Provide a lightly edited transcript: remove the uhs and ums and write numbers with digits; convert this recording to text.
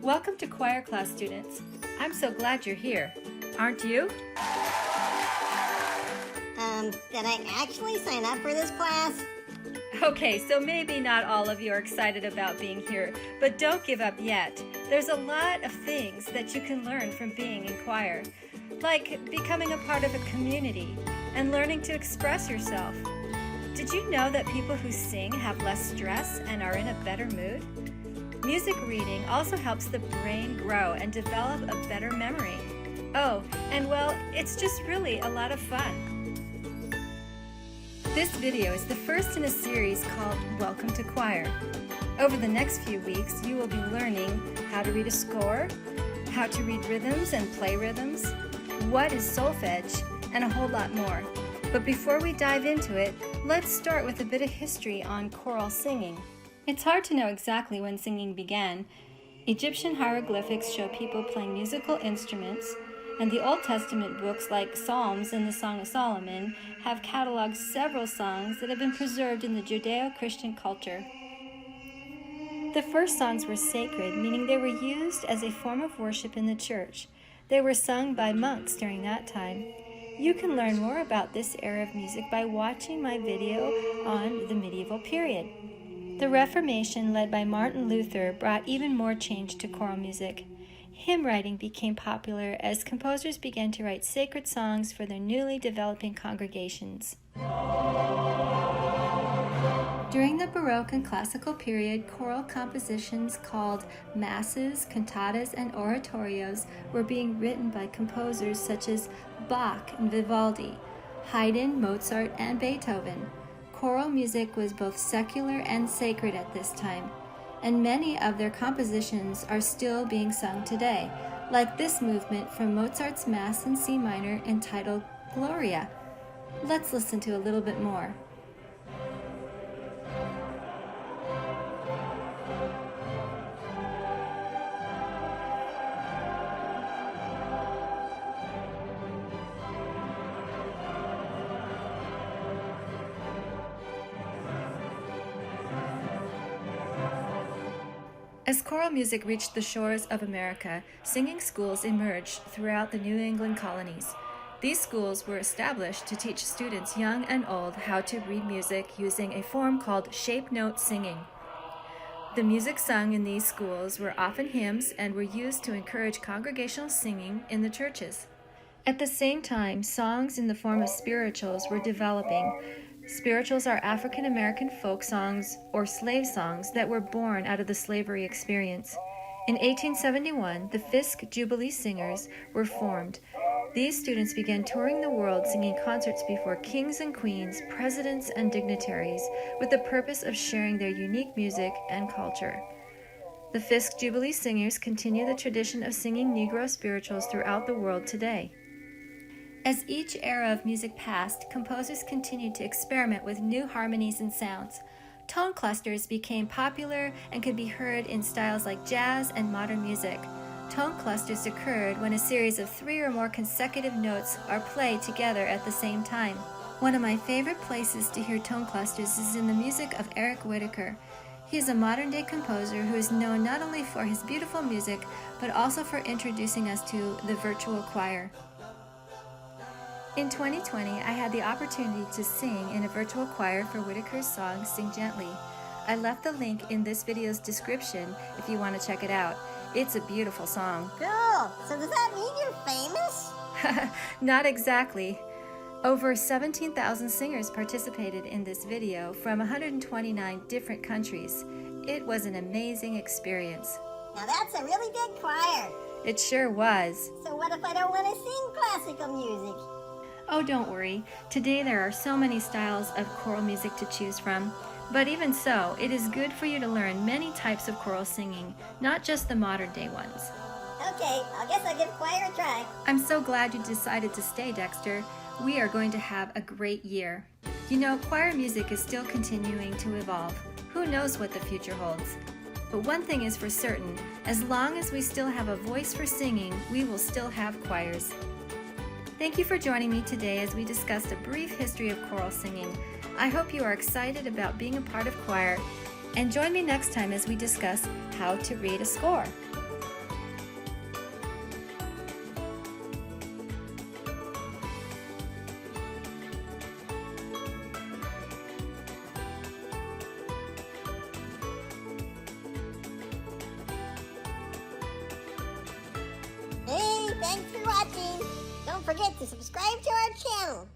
Welcome to choir class, students. I'm so glad you're here. Aren't you? Did I actually sign up for this class? Okay, so maybe not all of you are excited about being here, but don't give up yet. There's a lot of things that you can learn from being in choir, like becoming a part of a community and learning to express yourself. Did you know that people who sing have less stress and are in a better mood? Music reading also helps the brain grow and develop a better memory. Oh, and well, it's just really a lot of fun. This video is the first in a series called Welcome to Choir. Over the next few weeks, you will be learning how to read a score, how to read rhythms and play rhythms, what is solfege, and a whole lot more. But before we dive into it, let's start with a bit of history on choral singing. It's hard to know exactly when singing began. Egyptian hieroglyphics show people playing musical instruments, and the Old Testament books like Psalms and the Song of Solomon have cataloged several songs that have been preserved in the Judeo-Christian culture. The first songs were sacred, meaning they were used as a form of worship in the church. They were sung by monks during that time. You can learn more about this era of music by watching my video on the medieval period. The Reformation, led by Martin Luther, brought even more change to choral music. Hymn writing became popular as composers began to write sacred songs for their newly developing congregations. During the Baroque and Classical period, choral compositions called masses, cantatas, and oratorios were being written by composers such as Bach and Vivaldi, Haydn, Mozart, and Beethoven. Choral music was both secular and sacred at this time, and many of their compositions are still being sung today, like this movement from Mozart's Mass in C minor entitled Gloria. Let's listen to a little bit more. As choral music reached the shores of America, singing schools emerged throughout the New England colonies. These schools were established to teach students young and old how to read music using a form called shape note singing. The music sung in these schools were often hymns and were used to encourage congregational singing in the churches. At the same time, songs in the form of spirituals were developing. Spirituals are African American folk songs or slave songs that were born out of the slavery experience. In 1871, the Fisk Jubilee Singers were formed. These students began touring the world singing concerts before kings and queens, presidents and dignitaries, with the purpose of sharing their unique music and culture. The Fisk Jubilee Singers continue the tradition of singing Negro spirituals throughout the world today. As each era of music passed, composers continued to experiment with new harmonies and sounds. Tone clusters became popular and could be heard in styles like jazz and modern music. Tone clusters occurred when a series of 3 or more consecutive notes are played together at the same time. One of my favorite places to hear tone clusters is in the music of Eric Whitacre. He is a modern-day composer who is known not only for his beautiful music, but also for introducing us to the virtual choir. In 2020, I had the opportunity to sing in a virtual choir for Whitacre's song, Sing Gently. I left the link in this video's description if you want to check it out. It's a beautiful song. Cool! So does that mean you're famous? Not exactly. Over 17,000 singers participated in this video from 129 different countries. It was an amazing experience. Now that's a really big choir. It sure was. So what if I don't want to sing classical music? Oh, don't worry. Today there are so many styles of choral music to choose from. But even so, it is good for you to learn many types of choral singing, not just the modern day ones. Okay, I guess I'll give choir a try. I'm so glad you decided to stay, Dexter. We are going to have a great year. You know, choir music is still continuing to evolve. Who knows what the future holds? But one thing is for certain, as long as we still have a voice for singing, we will still have choirs. Thank you for joining me today as we discussed a brief history of choral singing. I hope you are excited about being a part of choir, and join me next time as we discuss how to read a score. Thanks for watching. Don't forget to subscribe to our channel.